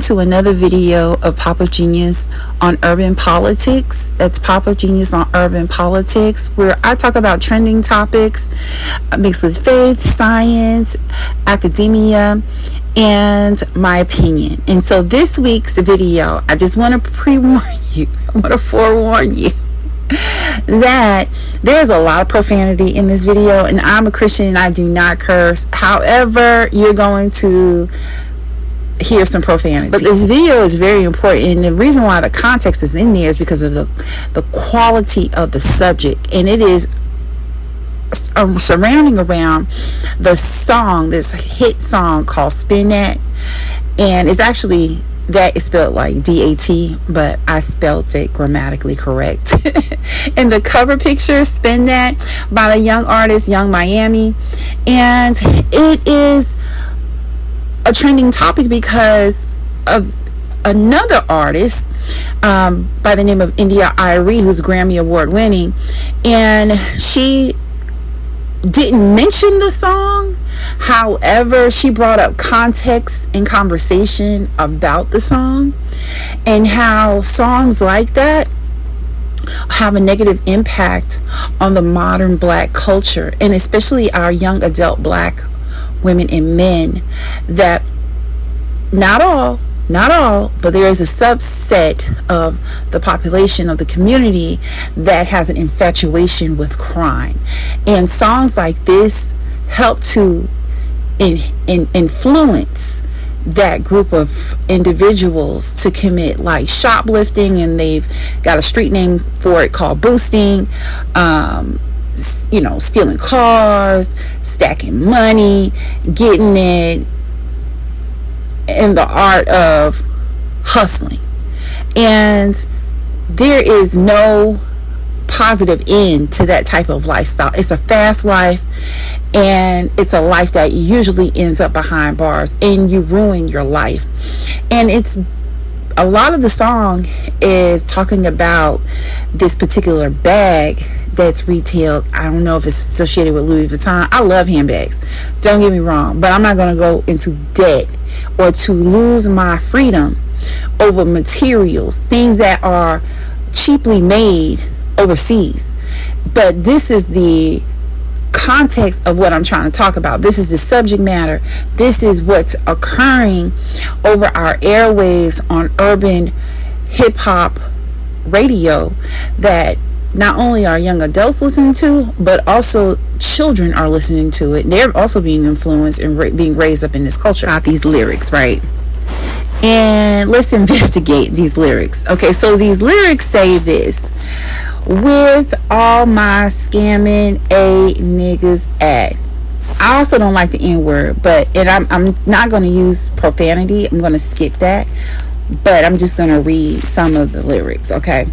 to another video of Pop of Genius on urban politics. That's Pop of Genius on urban politics, where I talk about trending topics mixed with faith, science, academia, and my opinion. And so this week's video, I just want to pre-warn you, I want to forewarn you that there's a lot of profanity in this video, and I'm a Christian and I do not curse. However, you're going to hear some profanity. But this video is very important, and the reason why the context is in there is because of the quality of the subject, and it is surrounding around the song, this hit song called Spin That, and it's actually, that is spelled like D-A-T, but I spelled it grammatically correct. And the cover picture, Spin That, by the young artist Young Miami, and it is a trending topic because of another artist by the name of Arie, who's Grammy Award winning, and she didn't mention the song. However, she brought up context and conversation about the song and how songs like that have a negative impact on the modern Black culture, and especially our young adult Black women and men, that not all, but there is a subset of the population of the community that has an infatuation with crime. And songs like this help to influence that group of individuals to commit like shoplifting, and they've got a street name for it called boosting, stealing cars, stacking money, getting it in the art of hustling. And there is no positive end to that type of lifestyle. It's a fast life, and it's a life that usually ends up behind bars, and you ruin your life. And it's a lot of the song is talking about this particular bag that's retailed. I don't know if it's associated with Louis Vuitton. I love handbags, don't get me wrong, but I'm not going to go into debt or to lose my freedom over materials, things that are cheaply made overseas. But this is the context of what I'm trying to talk about. This is the subject matter. This is what's occurring over our airwaves on urban hip-hop radio, that not only are young adults listening to, but also children are listening to it. They're also being influenced and being raised up in this culture. Not these lyrics, right? And let's investigate these lyrics. Okay, so these lyrics say this: "Where's all my scamming a niggas at?" I also don't like the N-word, and I'm not going to use profanity. I'm going to skip that, but I'm just going to read some of the lyrics, okay?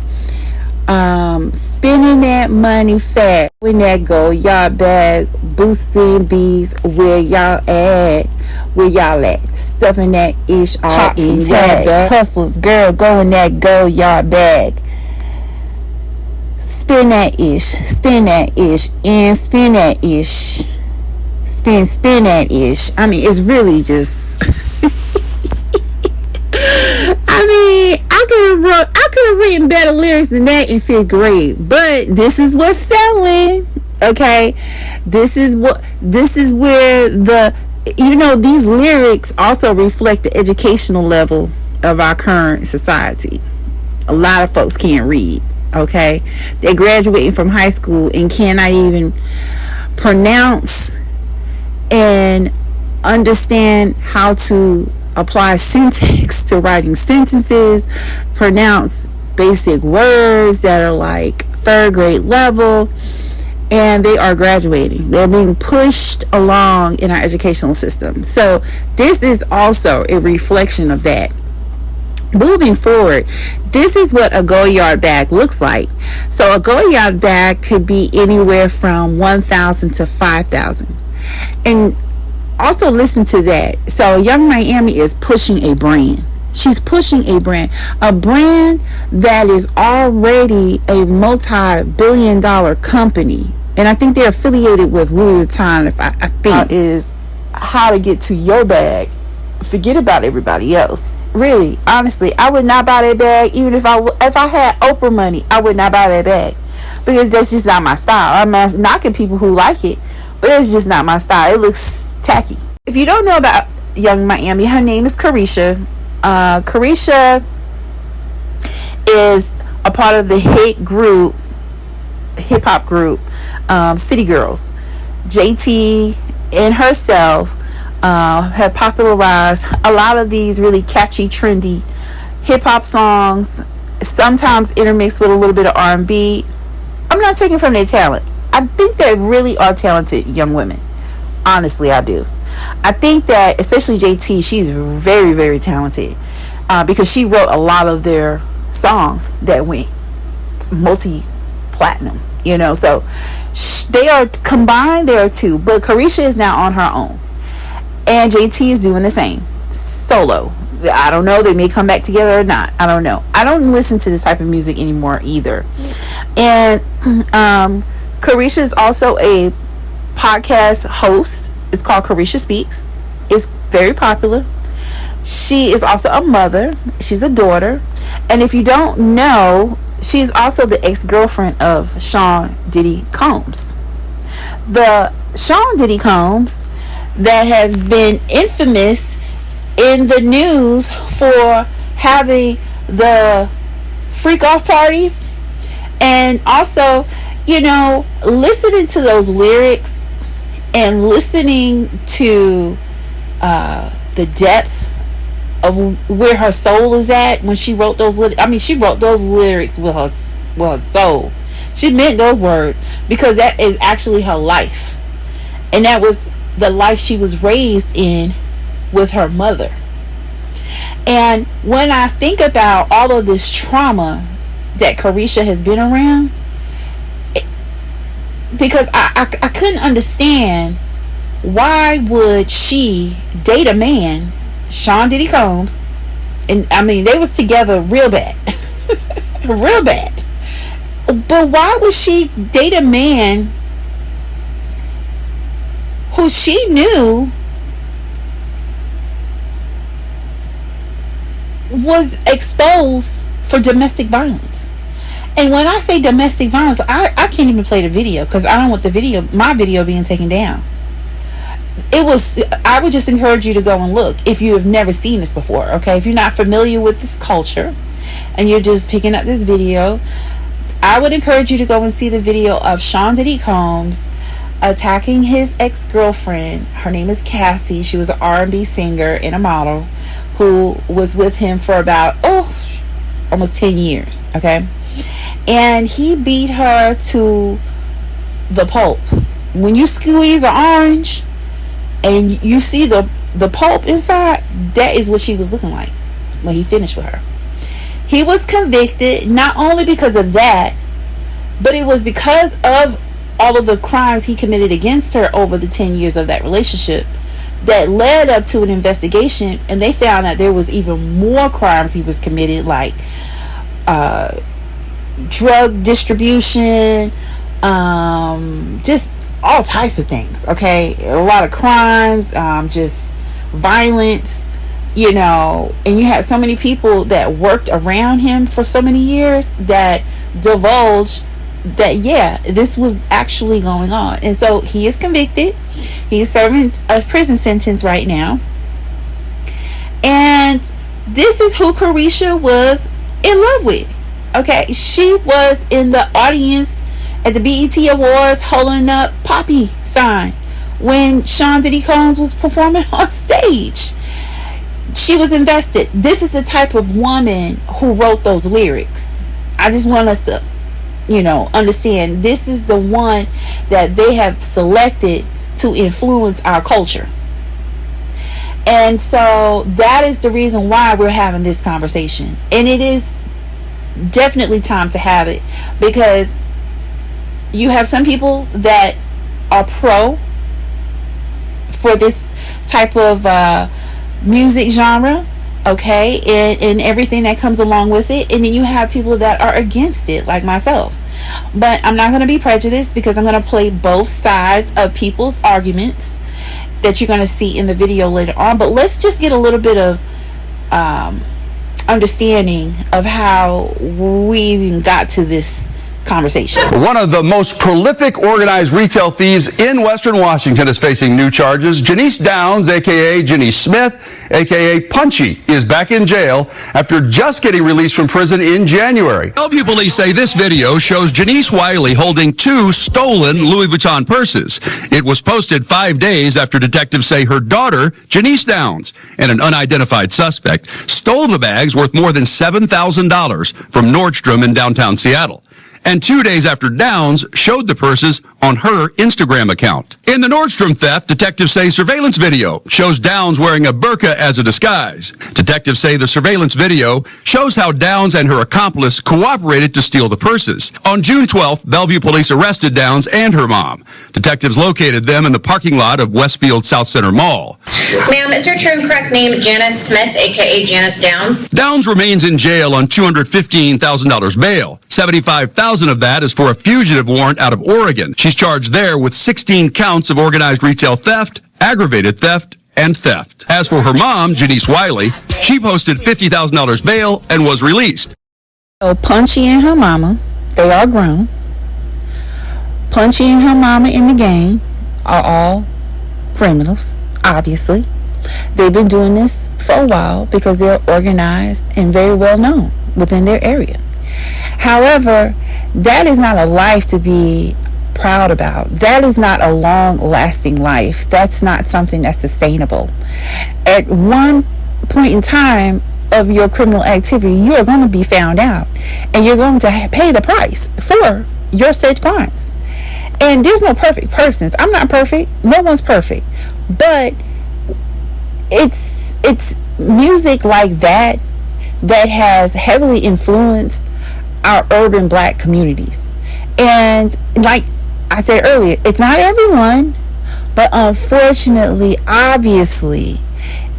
Spending that money fat, when that go y'all bag, boosting bees, where y'all at? Where y'all at? Stuffing that ish all in that bag. Hustlers, girl, going that go y'all bag. Spin that ish, and spin that ish. Spin that ish. I mean, it's really just I mean, I could have written better lyrics than that in 5th grade, but this is what's selling. Okay, this is where these lyrics also reflect the educational level of our current society. A lot of folks can't read. Okay, they're graduating from high school and cannot even pronounce and understand how to apply syntax to writing sentences, pronounce basic words that are like 3rd grade level, and they are graduating. They're being pushed along in our educational system. So this is also a reflection of that. Moving forward, this is what a go-yard bag looks like. So a go-yard bag could be anywhere from $1,000 to $5,000. And also listen to that. So Young Miami is pushing a brand. She's pushing a brand that is already a multi-billion-dollar company. And I think they're affiliated with Louis Vuitton, if I think. Is how to get to your bag. Forget about everybody else. Really, honestly, I would not buy that bag. Even if I had Oprah money, I would not buy that bag, because that's just not my style. I'm not knocking people who like it, but it's just not my style. It looks tacky. If you don't know about Young Miami, her name is Carisha. Carisha is a part of the hip hop group, City Girls. JT and herself have popularized a lot of these really catchy, trendy hip hop songs, sometimes intermixed with a little bit of R&B. I'm not taking from their talent. I think they really are talented young women. Honestly, I do. I think that, especially JT, she's very, very talented, because she wrote a lot of their songs that went multi-platinum, so they are combined. There are two, but Carisha is now on her own, and JT is doing the same solo. I don't know, they may come back together or not. I don't know. I don't listen to this type of music anymore either. And Carisha is also a podcast host. It's called Carisha Speaks. It's very popular. She is also a mother. She's a daughter. And if you don't know, she's also the ex-girlfriend of Sean Diddy Combs. The Sean Diddy Combs that has been infamous in the news for having the freak off parties, and also, listening to those lyrics and listening to the depth of where her soul is at when she wrote those she wrote those lyrics with her soul. She meant those words, because that is actually her life, and that was the life she was raised in with her mother. And when I think about all of this trauma that Carisha has been around, because I couldn't understand, why would she date a man, Sean Diddy Combs, and they was together real bad real bad, but why would she date a man who she knew was exposed for domestic violence? And when I say domestic violence, I can't even play the video, because I don't want my video being taken down. I would just encourage you to go and look if you have never seen this before, okay? If you're not familiar with this culture and you're just picking up this video, I would encourage you to go and see the video of Sean Diddy Combs attacking his ex-girlfriend. Her name is Cassie. She was an R&B singer and a model who was with him for about almost 10 years, okay? And he beat her to the pulp. When you squeeze an orange and you see the pulp inside, that is what she was looking like when he finished with her. He was convicted not only because of that, but it was because of all of the crimes he committed against her over the 10 years of that relationship that led up to an investigation, and they found out there was even more crimes he was committed, like drug distribution, just all types of things, okay? A lot of crimes, just violence, and you had so many people that worked around him for so many years that divulged that, this was actually going on. And so he is convicted. He's serving a prison sentence right now. And this is who Carisha was in love with. Okay, she was in the audience at the BET Awards holding up Poppy sign when Sean Diddy Combs was performing on stage. She was invested. This is the type of woman who wrote those lyrics. I just want us to, understand, this is the one that they have selected to influence our culture. And so that is the reason why we're having this conversation. And it is definitely time to have it, because you have some people that are pro for this type of music genre, okay, and everything that comes along with it, and then you have people that are against it, like myself. But I'm not going to be prejudiced, because I'm going to play both sides of people's arguments that you're going to see in the video later on. But let's just get a little bit of understanding of how we even got to this conversation. One of the most prolific organized retail thieves in Western Washington is facing new charges. Janice Downs, a.k.a. Jenny Smith, a.k.a. Punchy, is back in jail after just getting released from prison in January. Bellevue police say this video shows Janice Wiley holding 2 stolen Louis Vuitton purses. It was posted 5 days after detectives say her daughter, Janice Downs, and an unidentified suspect stole the bags worth more than $7,000 from Nordstrom in downtown Seattle. And 2 days after Downs showed the purses on her Instagram account. In the Nordstrom theft, detectives say surveillance video shows Downs wearing a burqa as a disguise. Detectives say the surveillance video shows how Downs and her accomplice cooperated to steal the purses. On June 12th, Bellevue police arrested Downs and her mom. Detectives located them in the parking lot of Westfield South Center Mall. Ma'am, is your true and correct name Janice Smith, a.k.a. Janice Downs? Downs remains in jail on $215,000 bail. $75,000 of that is for a fugitive warrant out of Oregon. She's charged there with 16 counts of organized retail theft, aggravated theft, and theft. As for her mom, Janice Wiley, she posted $50,000 bail and was released. So Punchy and her mama, they are grown. Punchy and her mama in the gang are all criminals, obviously. They've been doing this for a while because they're organized and very well known within their area. However, that is not a life to be proud about. That is not a long-lasting life. That's not something that's sustainable. At one point in time of your criminal activity, you are going to be found out, and you're going to pay the price for your said crimes. And there's no perfect persons. I'm not perfect. No one's perfect. But it's music like that that has heavily influenced our urban black communities. And like I said earlier, it's not everyone, but unfortunately, obviously,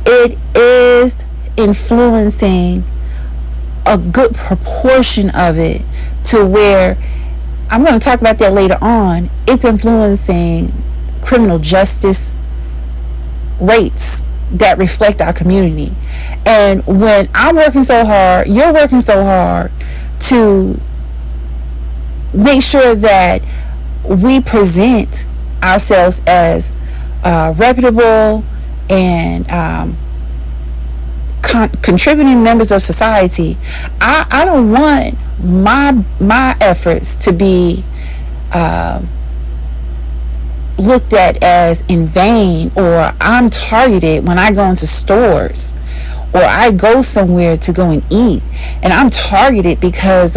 it is influencing a good proportion of it to where, I'm going to talk about that later on, it's influencing criminal justice rates that reflect our community. And when I'm working so hard, you're working so hard to make sure that we present ourselves as reputable and contributing members of society, I don't want my efforts to be looked at as in vain, or I'm targeted when I go into stores or I go somewhere to go and eat, and I'm targeted because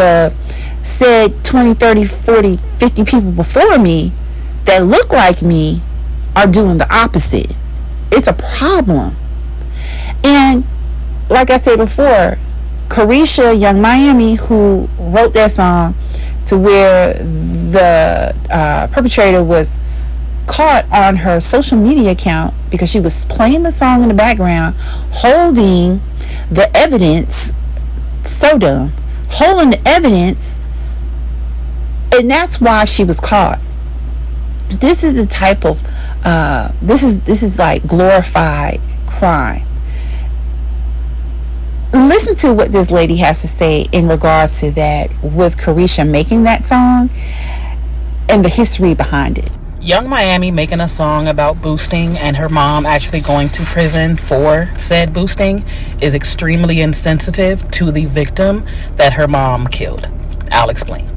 said 20, 30, 40, 50 people before me that look like me are doing the opposite. It's a problem. And like I said before, Carisha Young Miami, who wrote that song to where the perpetrator was caught on her social media account because she was playing the song in the background, holding the evidence, so dumb, holding the evidence, and that's why she was caught. This is the type of this is like glorified crime. Listen to what this lady has to say in regards to that, with Carisha making that song and the history behind it. Young Miami making a song about boosting and her mom actually going to prison for said boosting is extremely insensitive to the victim that her mom killed. I'll explain.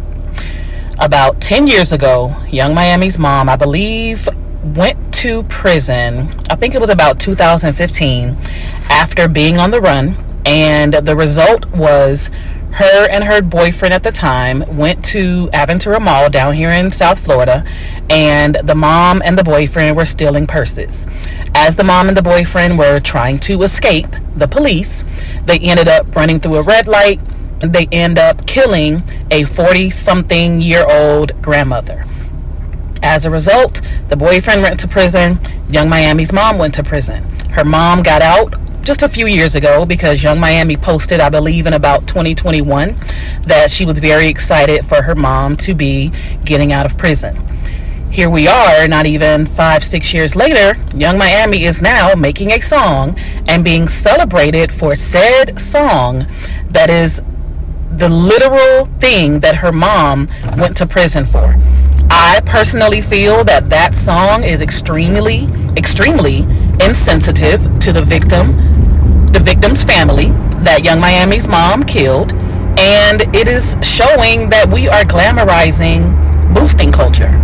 About 10 years ago, Young Miami's mom, I believe, went to prison. I think it was about 2015 after being on the run. And the result was her and her boyfriend at the time went to Aventura Mall down here in South Florida, and the mom and the boyfriend were stealing purses. As the mom and the boyfriend were trying to escape the police, they ended up running through a red light, and they end up killing a 40-something-year-old grandmother. As a result, the boyfriend went to prison. Young Miami's mom went to prison. Her mom got out just a few years ago because Young Miami posted, I believe in about 2021, that she was very excited for her mom to be getting out of prison. here we are, not even 5-6 years later, Young Miami is now making a song and being celebrated for said song that is the literal thing that her mom went to prison for. I personally feel that that song is extremely insensitive to the victim's family that Young Miami's mom killed, and it is showing that we are glamorizing boosting culture.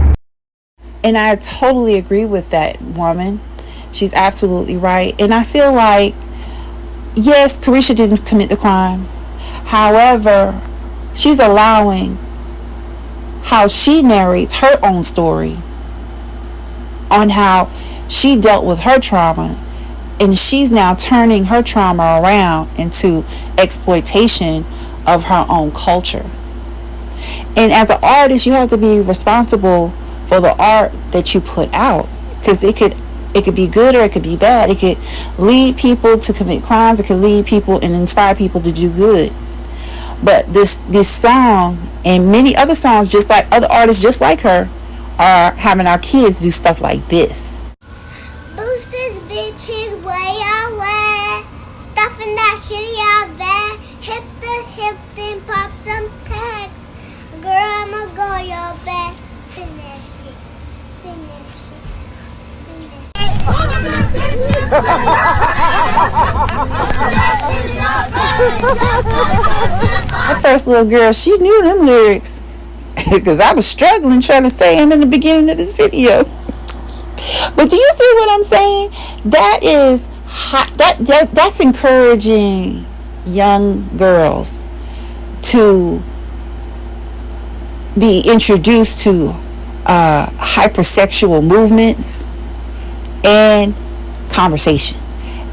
And I totally agree with that woman. She's absolutely right. And I feel like, yes, Carisha didn't commit the crime. However, she's allowing how she narrates her own story on how she dealt with her trauma, and she's now turning her trauma around into exploitation of her own culture. And as an artist, you have to be responsible for the art that you put out, because it could be good or it could be bad. It could lead people to commit crimes. It could lead people and inspire people to do good. But this song and many other songs, just like other artists just like her, are having our kids do stuff like this. Boost this bitches way out way. Stuffing that shitty out there. Hip the hip, then pop some tags. Girl, I'ma go your best. Spin that shit. Spin that shit. My first little girl, she knew them lyrics because I was struggling trying to say them in the beginning of this video. But do you see what I'm saying? That is hot. That's encouraging young girls to be introduced to hypersexual movements and conversation.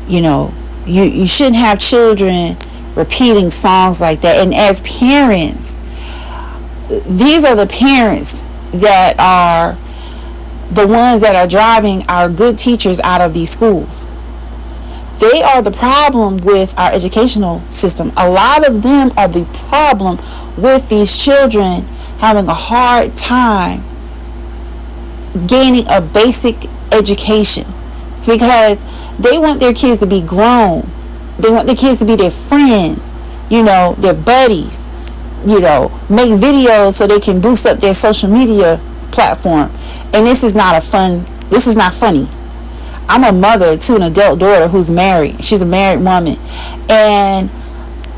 You know, you shouldn't have children repeating songs like that. And as parents, these are the parents that are the ones that are driving our good teachers out of these schools. They are the problem with our educational system. A lot of them are the problem with these children having a hard time gaining a basic education. It's because they want their kids to be grown. They want their kids to be their friends, you know, their buddies, you know, make videos so they can boost up their social media platform. And this is not funny. I'm a mother to an adult daughter who's married. She's a married woman. And,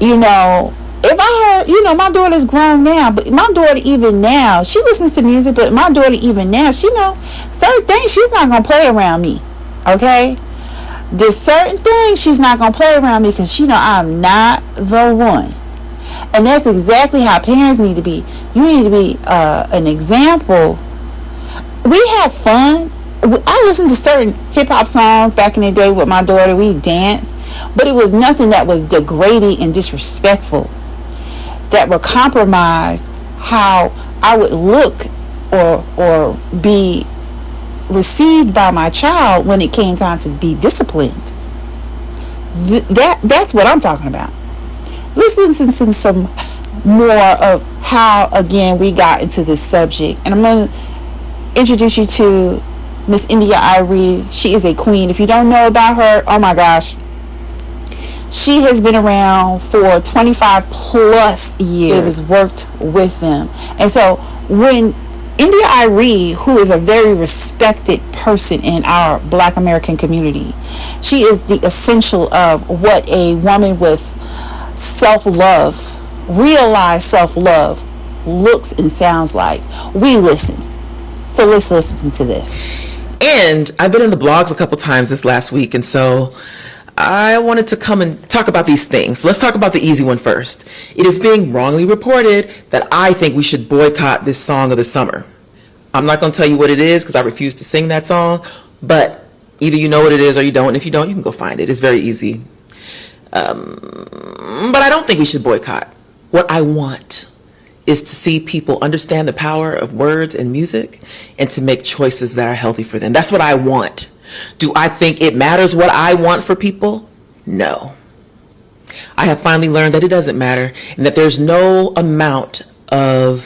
you know, if I heard, you know, my daughter's grown now, but my daughter even now, she listens to music, but my daughter even now, she know certain things she's not going to play around me. Okay? There's certain things she's not going to play around me because she know I'm not the one. And that's exactly how parents need to be. You need to be an example. We have fun. I listened to certain hip-hop songs back in the day with my daughter. We danced. But it was nothing that was degrading and disrespectful that would compromise how I would look or be received by my child when it came time to be disciplined. That's what I'm talking about. Let's listen to some more of how, again, we got into this subject. And I'm going to introduce you to Miss India Arie. She is a queen. If you don't know about her, oh my gosh. She has been around for 25 plus years. It has worked with them. And so when India Arie, who is a very respected person in our Black American community, she is the essential of what a woman with self-love, realized self-love, looks and sounds like. We listen. So let's listen to this. And I've been in the blogs a couple times this last week, and so I wanted to come and talk about these things. Let's talk about the easy one first. It is being wrongly reported that I think we should boycott this song of the summer. I'm not going to tell you what it is because I refuse to sing that song, but either you know what it is or you don't. And if you don't, you can go find it. It's very easy. But I don't think we should boycott. What I want is to see people understand the power of words and music and to make choices that are healthy for them. That's what I want. Do I think it matters what I want for people? No. I have finally learned that it doesn't matter and that there's no amount of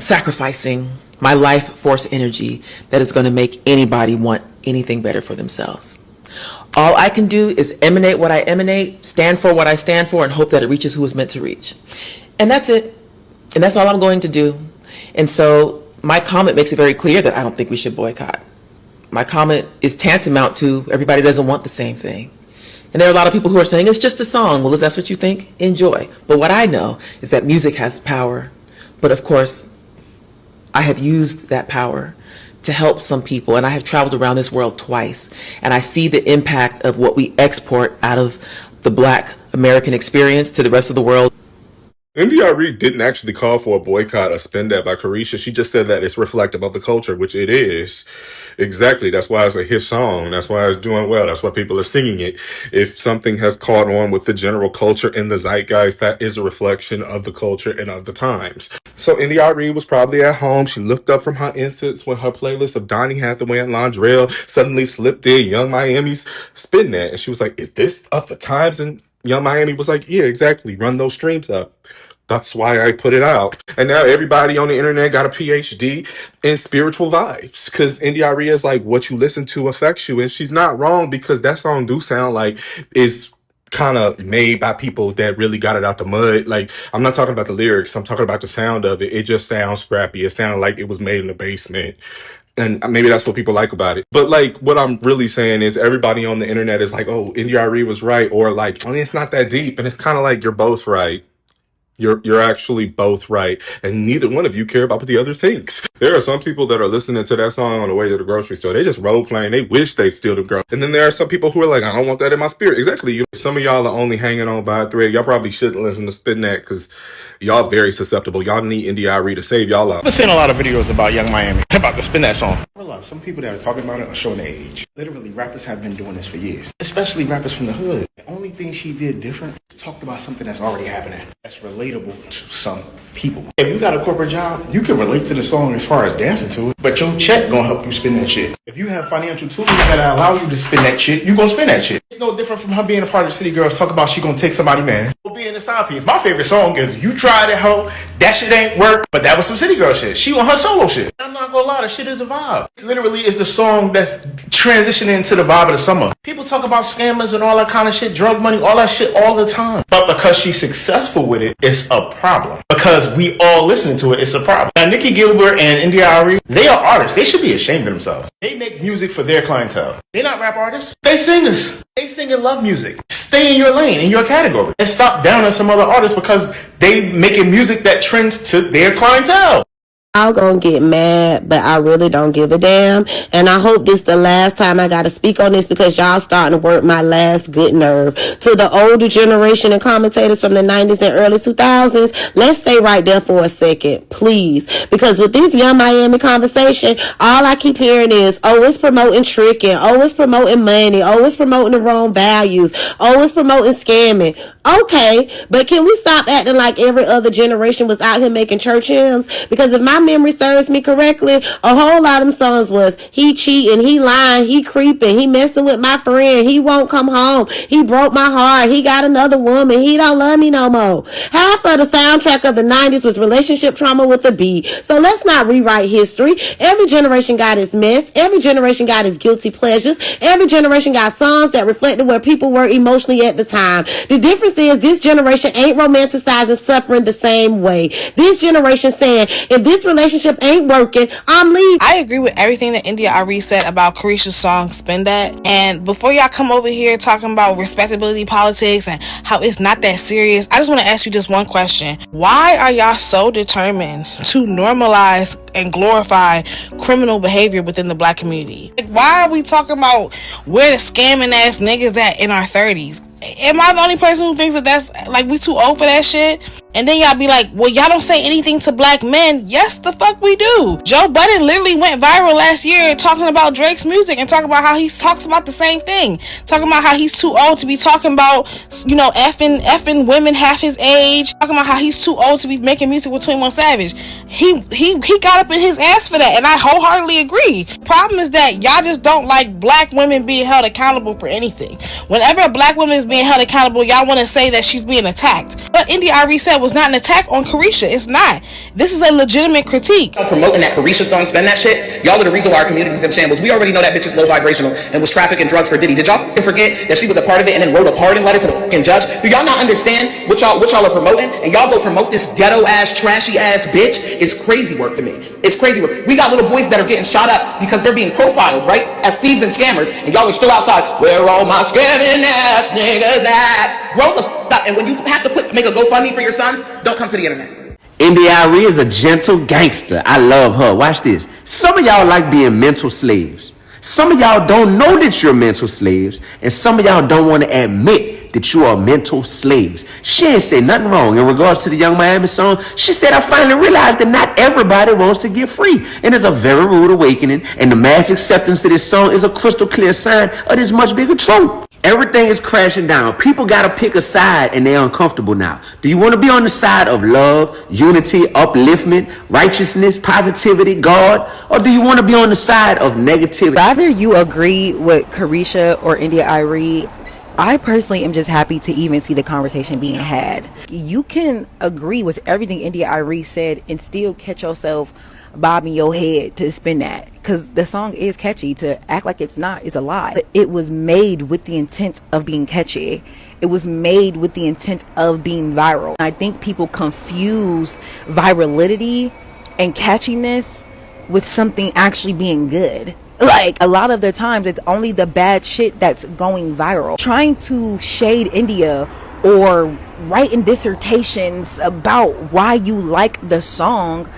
sacrificing my life force energy that is going to make anybody want anything better for themselves. All I can do is emanate what I emanate, stand for what I stand for, and hope that it reaches who it's meant to reach. And that's it. And that's all I'm going to do. And so my comment makes it very clear that I don't think we should boycott. My comment is tantamount to everybody doesn't want the same thing. And there are a lot of people who are saying it's just a song. Well, if that's what you think, enjoy. But what I know is that music has power. But of course, I have used that power to help some people, and I have traveled around this world twice, and I see the impact of what we export out of the Black American experience to the rest of the world. Arie didn't actually call for a boycott of Spend That by Carisha. She just said that it's reflective of the culture, which it is. Exactly. That's why it's a hit song. That's why it's doing well. That's why people are singing it. If something has caught on with the general culture and the zeitgeist, that is a reflection of the culture and of the times. So Arie was probably at home. She looked up from her incense when her playlist of Donny Hathaway and Londrelle suddenly slipped in Young Miami's Spin That. And she was like, is this of the times? And Young Miami was like, yeah, exactly. Run those streams up. That's why I put it out. And now everybody on the internet got a PhD in spiritual vibes, because Arie is like, what you listen to affects you. And she's not wrong, because that song do sound like is kind of made by people that really got it out the mud. Like, I'm not talking about the lyrics. I'm talking about the sound of it. It just sounds scrappy. It sounded like it was made in the basement. And maybe that's what people like about it. But like, what I'm really saying is everybody on the internet is like, oh, Arie was right. Or like, I mean, it's not that deep. And it's kind of like, you're both right. You're actually both right, and neither one of you care about what the other thinks. There are some people that are listening to that song on the way to the grocery store. They just role playing. They wish they still the girl. And then there are some people who are like, I don't want that in my spirit. Exactly. Some of y'all are only hanging on by a thread. Y'all probably shouldn't listen to Spin That, because y'all very susceptible. Y'all need Arie to save y'all up. I've been seeing a lot of videos about Young Miami, about the Spin That song. I realize some people that are talking about it are showing their age. Literally, rappers have been doing this for years, especially rappers from the hood. The only thing she did different is talked about something that's already happening, that's relatable to some people. If you got a corporate job, you can relate to the song as far as dancing to it, but your check gonna help you spin that shit. If you have financial tools that allow you to spin that shit, you gonna spin that shit. It's no different from her being a part of the City Girls, talk about she gonna take somebody, man. Being the side piece. My favorite song is You Tried It, Ho. That shit ain't work, but that was some City Girl shit. She on her solo shit. I'm not gonna lie, that shit is a vibe. It literally is the song that's transitioning into the vibe of the summer. People talk about scammers and all that kind of shit, drug money, all that shit all the time. But because she's successful with it, it's a problem. Because we all listening to it, it's a problem. Now, Nikki Gilbert and Arie, they are artists. They should be ashamed of themselves. They make music for their clientele. They're not rap artists. They singers. They sing and love music. Stay in your lane, in your category, and stop down on some other artists because they making music that trends to their clientele. I'm gonna get mad, but I really don't give a damn. And I hope this the last time I gotta speak on this, because y'all starting to work my last good nerve. To the older generation and commentators from the 90s and early 2000s, let's stay right there for a second, please. Because with this Young Miami conversation, all I keep hearing is, oh, it's promoting tricking, oh, it's promoting money, oh, it's promoting the wrong values, oh, it's promoting scamming. Okay, but can we stop acting like every other generation was out here making church hymns? Because if my memory serves me correctly, a whole lot of them songs was, he cheating, he lying, he creeping, he messing with my friend, he won't come home, he broke my heart, he got another woman, he don't love me no more. Half of the soundtrack of the 90s was relationship trauma with a B. So let's not rewrite history. Every generation got its mess. Every generation got its guilty pleasures. Every generation got songs that reflected where people were emotionally at the time. The difference is this generation ain't romanticizing suffering the same way. This generation saying, if this relationship ain't working, I'm leaving. I agree with everything that Arie said about Carisha's song Spin That. And before y'all come over here talking about respectability politics and how it's not that serious, I just want to ask you just one question. Why are y'all so determined to normalize and glorify criminal behavior within the Black community? Like, why are we talking about where the scamming ass niggas at in our 30s? Am I the only person who thinks that that's like we too old for that shit? And then y'all be like, well, y'all don't say anything to Black men. Yes, the fuck we do. Joe Budden literally went viral last year talking about Drake's music and talking about how he talks about the same thing. Talking about how he's too old to be talking about, you know, effing women half his age. Talking about how he's too old to be making music with 21 Savage. He got up in his ass for that, and I wholeheartedly agree. Problem is that y'all just don't like Black women being held accountable for anything. Whenever a Black woman is being held accountable, y'all want to say that she's being attacked. But India Arie said was not an attack on Carisha. It's not. This is a legitimate critique. Promoting that Carisha song, spend that shit. Y'all are the reason why our community's in shambles. We already know that bitch is low vibrational and was trafficking drugs for Diddy. Did y'all forget that she was a part of it and then wrote a pardon letter to the fucking judge? Do y'all not understand what y'all are promoting? And y'all go promote this ghetto ass, trashy ass bitch? It's crazy work to me. It's crazy work. We got little boys that are getting shot up because they're being profiled, right, as thieves and scammers, and y'all are still outside. Where all my scamming ass niggas at? Grow the fuck up. And when you have to make a GoFundMe for your sons, don't come to the internet. India Arie is a gentle gangster. I love her. Watch this. Some of y'all like being mental slaves. Some of y'all don't know that you're mental slaves, and some of y'all don't want to admit that you are mental slaves. She ain't say nothing wrong in regards to the Young Miami song. She said, I finally realized that not everybody wants to get free, and it's a very rude awakening, and the mass acceptance of this song is a crystal clear sign of this much bigger truth. Everything is crashing down. People got to pick a side, and they're uncomfortable now. Do you want to be on the side of love, unity, upliftment, righteousness, positivity, God? Or do you want to be on the side of negativity? Whether you agree with Carisha or India Arie, I personally am just happy to even see the conversation being had. You can agree with everything India Arie said and still catch yourself bobbing your head to spin that, because the song is catchy. To act like it's not is a lie. But it was made with the intent of being catchy. It was made with the intent of being viral. I think people confuse virality and catchiness with something actually being good. Like, a lot of the times it's only the bad shit that's going viral. Trying to shade India or writing dissertations about why you like the song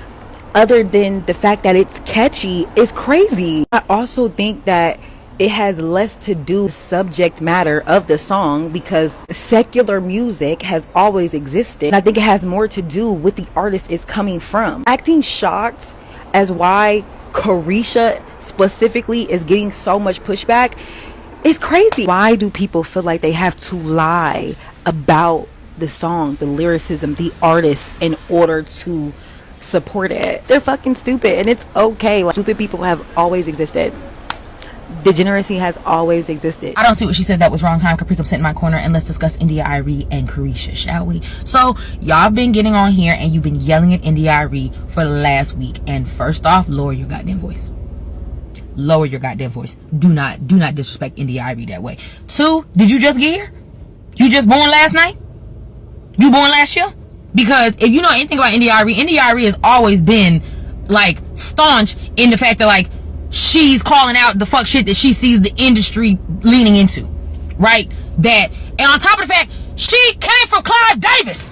other than the fact that it's catchy is crazy. I also think that it has less to do with subject matter of the song, because secular music has always existed. And I think it has more to do with the artist it's coming from. Acting shocked as why Carisha specifically is getting so much pushback is crazy. Why do people feel like they have to lie about the song, the lyricism, the artist in order to support it? They're fucking stupid, and it's okay. Like, stupid people have always existed. Degeneracy has always existed. I don't see what she said that was wrong. Time Capri, come sit in my corner and let's discuss India Arie and Carisha, shall we? So y'all been getting on here and you've been yelling at India Arie for the last week. And first off, lower your goddamn voice. Lower your goddamn voice. Do not disrespect India Arie that way. 2, did you just get here? You just born last night? You born last year? Because if you know anything about India Arie has always been like staunch in the fact that like she's calling out the fuck shit that she sees the industry leaning into, right? That, and on top of the fact she came from Clive Davis.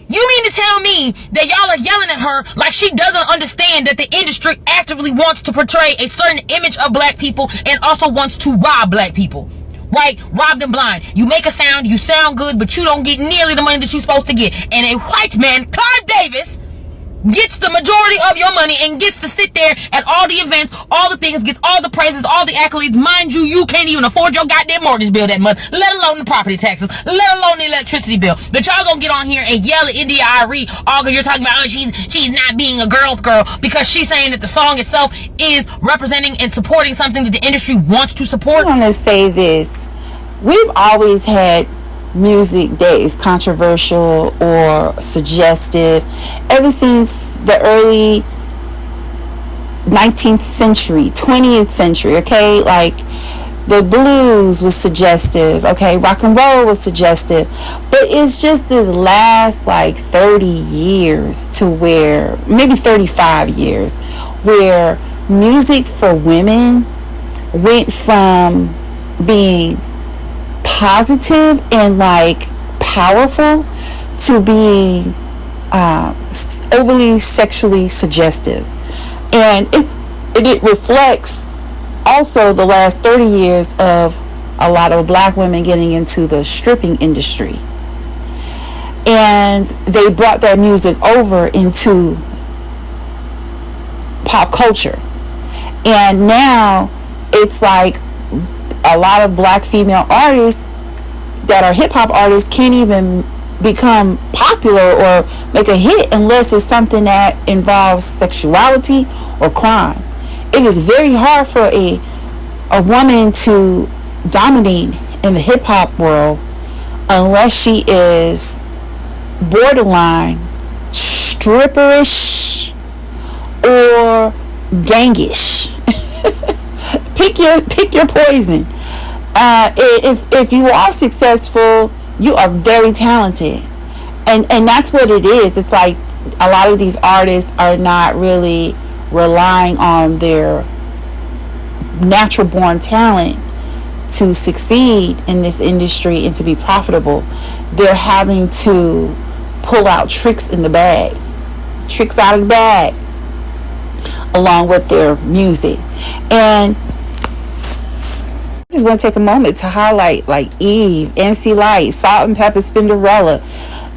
You mean to tell me that y'all are yelling at her like she doesn't understand that the industry actively wants to portray a certain image of black people and also wants to rob black people? Right? Rob them blind. You make a sound, you sound good, but you don't get nearly the money that you're supposed to get. And a white man, Clive Davis, gets the majority of your money and gets to sit there at all the events, all the things, gets all the praises, all the accolades. Mind you, you can't even afford your goddamn mortgage bill that month, let alone the property taxes, let alone the electricity bill. But y'all gonna get on here and yell at India Arie, all you're talking about, oh, she's not being a girl's girl, because she's saying that the song itself is representing and supporting something that the industry wants to support. I want to say this. We've always had music that is controversial or suggestive ever since the early 19th century, 20th century, okay? Like, the blues was suggestive, okay? Rock and roll was suggestive. But it's just this last, like, 30 years to where, maybe 35 years, where music for women went from being positive and like powerful to being overly sexually suggestive, and it reflects also the last 30 years of a lot of black women getting into the stripping industry, and they brought that music over into pop culture, and now it's like a lot of black female artists that are hip-hop artists can't even become popular or make a hit unless it's something that involves sexuality or crime. It is very hard for a woman to dominate in the hip hop world unless she is borderline stripperish or gangish. pick your poison. If you are successful, you are very talented, and that's what it is. It's like a lot of these artists are not really relying on their natural born talent to succeed in this industry and to be profitable. They're having to pull out tricks in the bag, tricks out of the bag, along with their music. And I just want to take a moment to highlight like Eve, MC Light, Salt and Pepper, Spinderella,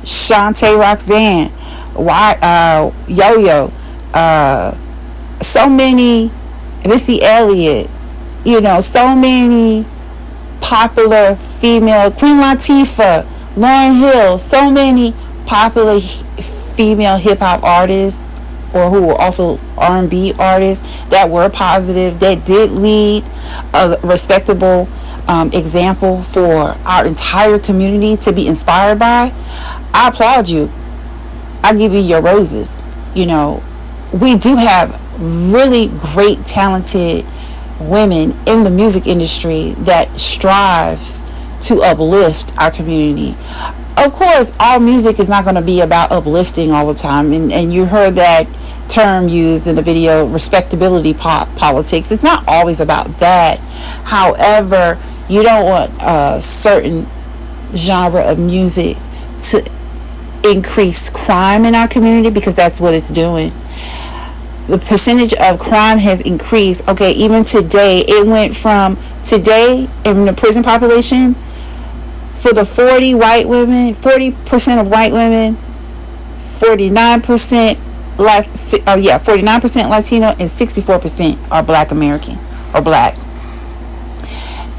Shantae Roxanne, Yo-Yo, so many, Missy Elliott, so many popular female, Queen Latifah, Lauryn Hill, so many popular female hip-hop artists, or who were also R&B artists that were positive, that did lead a respectable example for our entire community to be inspired by. I applaud you. I give you your roses. We do have really great, talented women in the music industry that strives to uplift our community. Of course, all music is not going to be about uplifting all the time, and you heard that term used in the video, respectability politics. It's not always about that. However, you don't want a certain genre of music to increase crime in our community, because that's what it's doing. The percentage of crime has increased. Okay, even today, it went from today in the prison population, for the 40% of white women, 49% 49% Latino, and 64% are Black American or Black.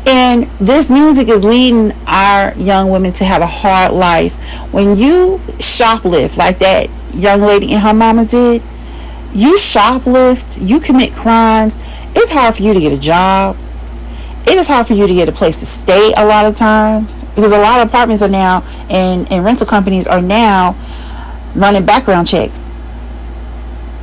And this music is leading our young women to have a hard life. When you shoplift like that young lady and her mama did, you shoplift, you commit crimes, it's hard for you to get a job. It is hard for you to get a place to stay a lot of times, because a lot of apartments are now, and rental companies are now running background checks.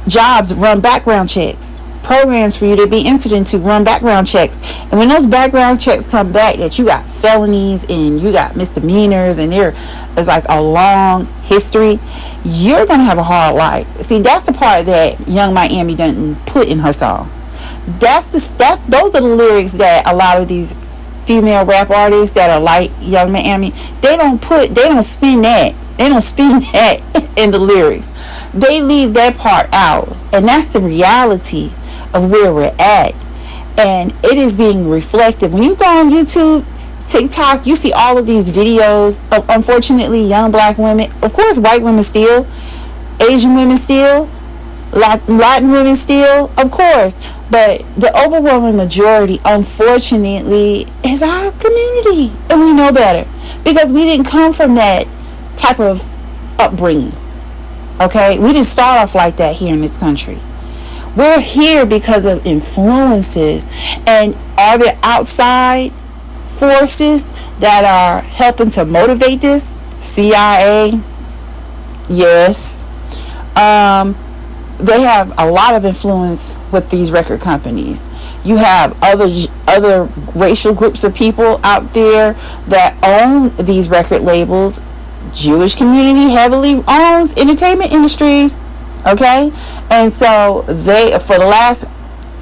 Jobs run background checks. Programs for you to be entered into run background checks. And when those background checks come back that you got felonies and you got misdemeanors and there is like a long history, you're going to have a hard life. See, that's the part that Young Miami doesn't put in her song. Those are the lyrics that a lot of these female rap artists that are like Young Miami, they don't spin that. They don't spin that in the lyrics. They leave that part out. And that's the reality of where we're at. And it is being reflected. When you go on YouTube, TikTok, you see all of these videos of, unfortunately, young Black women. Of course, white women still. Asian women still. Latin women still. Of course. But the overwhelming majority, unfortunately, is our community. And we know better. Because we didn't come from that type of upbringing. Okay? We didn't start off like that here in this country. We're here because of influences. And are there outside forces that are helping to motivate this? CIA? Yes. They have a lot of influence with these record companies. You have other racial groups of people out there that own these record labels. Jewish community heavily owns entertainment industries. Okay? And so they, for the last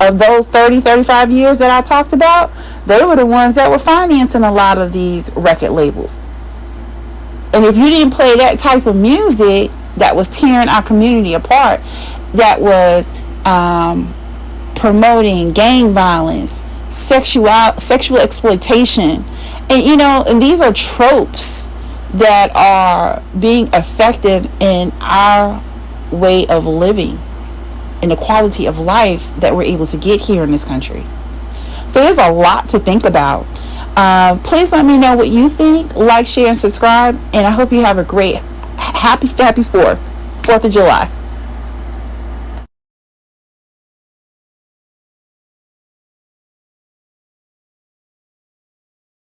of those 35 years that I talked about, they were the ones that were financing a lot of these record labels. And if you didn't play that type of music that was tearing our community apart, that was promoting gang violence, sexual exploitation, and these are tropes that are being effective in our way of living and the quality of life that we're able to get here in this country. So there's a lot to think about. Please let me know what you think. Like, share, and subscribe. And I hope you have a great, happy 4th of July.